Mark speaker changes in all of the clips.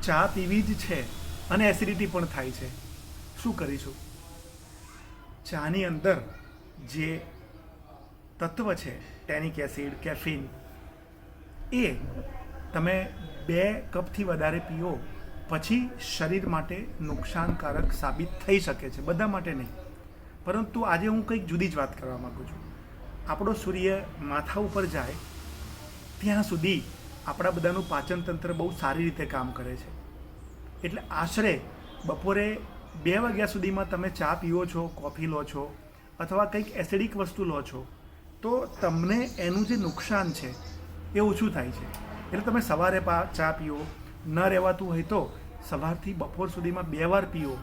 Speaker 1: ચા પીવી જ છે અને એસિડિટી પણ થાય છે, શું કરીશું? ચાની અંદર જે તત્વ છે ટેનિક એસિડ, કેફીન, એ તમે 2 કપથી વધારે પીઓ પછી શરીર માટે નુકસાનકારક સાબિત થઈ શકે છે, બધા માટે નહીં. પરંતુ આજે હું કંઈક જુદી જ વાત કરવા માગું છું. આપણો સૂર્ય માથા ઉપર જાય ત્યાં સુધી આપણા બધાનું પાચન તંત્ર બહુ સારી રીતે કામ કરે છે. એટલે આશરે બપોરે 2 વાગ્યા સુધીમાં તમે ચા પીઓ છો, કોફી લો છો અથવા કંઈક એસિડિક વસ્તુ લો છો તો તમને એનું જે નુકસાન છે એ ઓછું થાય છે. એટલે તમે સવારે ચા પીઓ, ન રહેવાતું હોય તો સવારથી બપોર સુધીમાં 2 વાર પીઓ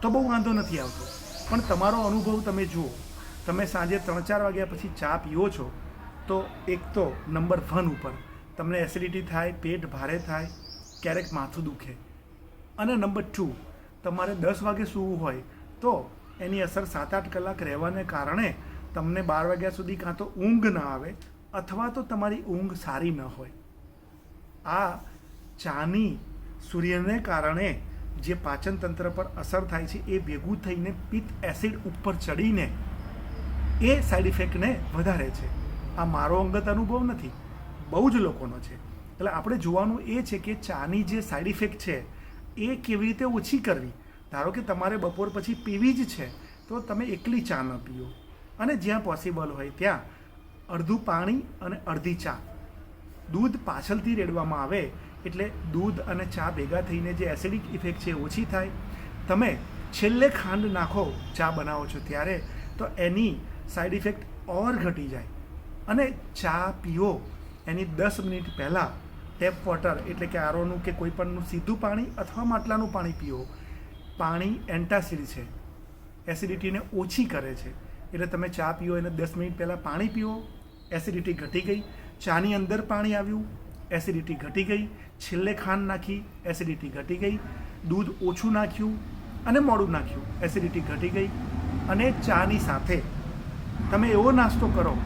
Speaker 1: તો બહુ વાંધો નથી આવતો. પણ તમારો અનુભવ તમે જુઓ, તમે સાંજે 3-4 વાગ્યા પછી ચા પીઓ છો તો એક તો નંબર 1 ઉપર તમને એસિડિટી થાય, પેટ ભારે થાય, ક્યારેક માથું દુખે. અને નંબર 2, તમારે 10 વાગે સૂવું હોય તો એની અસર 7-8 કલાક રહેવાને કારણે તમને 12 વાગ્યા સુધી કાં તો ઊંઘ ના આવે અથવા તો તમારી ઊંઘ સારી ન હોય. આ ચાની સૂર્યને કારણે જે પાચન તંત્ર પર અસર થાય છે એ ભેગું થઈને પિત્ત એસિડ ઉપર ચડીને એ સાઈડ ઇફેક્ટને વધારે છે. આ મારો અંગત અનુભવ નથી, બહુ જ લોકોનો છે. એટલે આપણે જોવાનું એ છે કે ચાની જે સાઈડ ઇફેક્ટ છે એ કેવી રીતે ઓછી કરવી. ધારો કે તમારે બપોર પછી પીવી જ છે તો તમે એકલી ચા ન પીઓ અને જ્યાં પોસિબલ હોય ત્યાં અડધું પાણી અને અડધી ચા. દૂધ પાછળથી રેડવામાં આવે એટલે દૂધ અને ચા ભેગા થઈને જે એસિડિક ઇફેક્ટ છે ઓછી થાય. તમે છેલ્લે ખાંડ નાખો ચા બનાવો છો ત્યારે તો એની સાઈડ ઇફેક્ટ ઓર ઘટી જાય. અને ચા પીઓ એની 10 મિનિટ પહેલાં ટેપ વોટર એટલે કે આરોનું કે કોઈ પણનું સીધું પાણી અથવા માટલાનું પાણી પીઓ. પાણી એન્ટાસિડ છે, એસિડિટીને ઓછી કરે છે. એટલે તમે ચા પીઓ એને 10 મિનિટ પહેલાં પાણી પીઓ, એસિડિટી ઘટી ગઈ. ચાની અંદર પાણી આવ્યું, એસિડિટી ઘટી ગઈ. છેલ્લે ખાંડ નાખી, એસિડિટી ઘટી ગઈ. દૂધ ઓછું નાખ્યું અને મોડું નાખ્યું, એસિડિટી ઘટી ગઈ. અને ચાની સાથે તમે એવો નાસ્તો કરો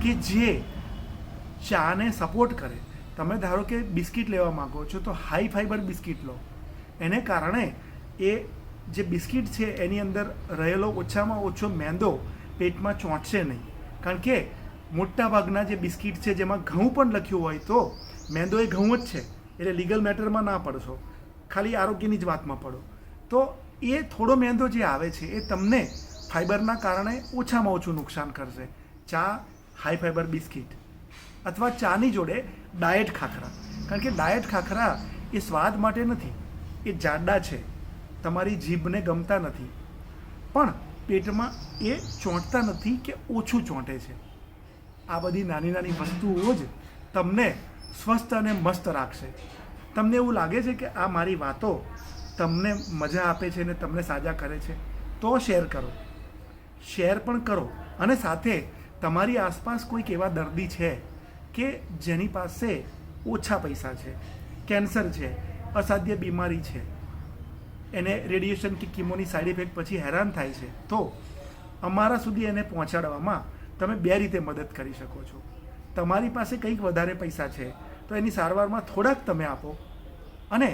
Speaker 1: કે જે ચાને સપોર્ટ કરે. તમે ધારો કે બિસ્કિટ લેવા માગો છો તો હાઈ ફાઈબર બિસ્કિટ લો. એને કારણે એ જે બિસ્કિટ છે એની અંદર રહેલો ઓછામાં ઓછો મેંદો પેટમાં ચોંટશે નહીં. કારણ કે મોટાભાગના જે બિસ્કિટ છે જેમાં ઘઉં પણ લખ્યું હોય તો મેંદો એ ઘઉં જ છે, એટલે લીગલ મેટરમાં ના પડશો, ખાલી આરોગ્યની જ વાતમાં પડો. તો એ થોડો મેંદો જે આવે છે એ તમને ફાઈબરના કારણે ઓછામાં ઓછું નુકસાન કરશે. ચા, હાઈ ફાઈબર બિસ્કિટ અથવા ચાની જોડે ડાયટ ખાખરા. કારણ કે ડાયટ ખાખરા એ સ્વાદ માટે નથી, એ જાડા છે, તમારી જીભને ગમતા નથી, પણ પેટમાં એ ચોંટતા નથી કે ઓછું ચોંટે છે. આ બધી નાની નાની વસ્તુઓ જ તમને સ્વસ્થ અને મસ્ત રાખશે. તમને એવું લાગે છે કે આ મારી વાતો તમને મજા આપે છે ને તમને સાજા કરે છે તો શેર કરો, શેર પણ કરો. અને સાથે તમારી આસપાસ કોઈક એવા દર્દી છે કે જેની પાસે ઓછા પૈસા છે, કેન્સર છે, અસાધ્ય બીમારી છે, એને રેડિયેશન કે કીમોની સાઈડ ઇફેક્ટ પછી હેરાન થાય છે, તો અમારા સુધી એને પહોંચાડવામાં તમે 2 રીતે મદદ કરી શકો છો. તમારી પાસે કંઈક વધારે પૈસા છે તો એની સારવારમાં થોડાક તમે આપો, અને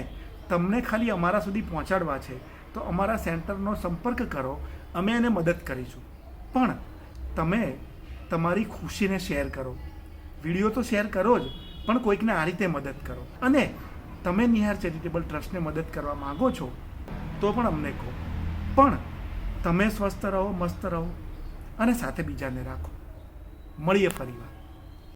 Speaker 1: તમને ખાલી અમારા સુધી પહોંચાડવા છે તો અમારા સેન્ટરનો સંપર્ક કરો, અમે એને મદદ કરીશું. પણ તમે તમારી ખુશીને શેર કરો. વિડીયો તો શેર કરો જ, પણ કોઈકને આ રીતે મદદ કરો. અને તમે નિહાર ચેરિટેબલ ટ્રસ્ટને મદદ કરવા માગો છો તો પણ અમને કહો. પણ તમે સ્વસ્થ રહો, મસ્ત રહો અને સાથે બીજાને રાખો. મળીએ ફરીવાર.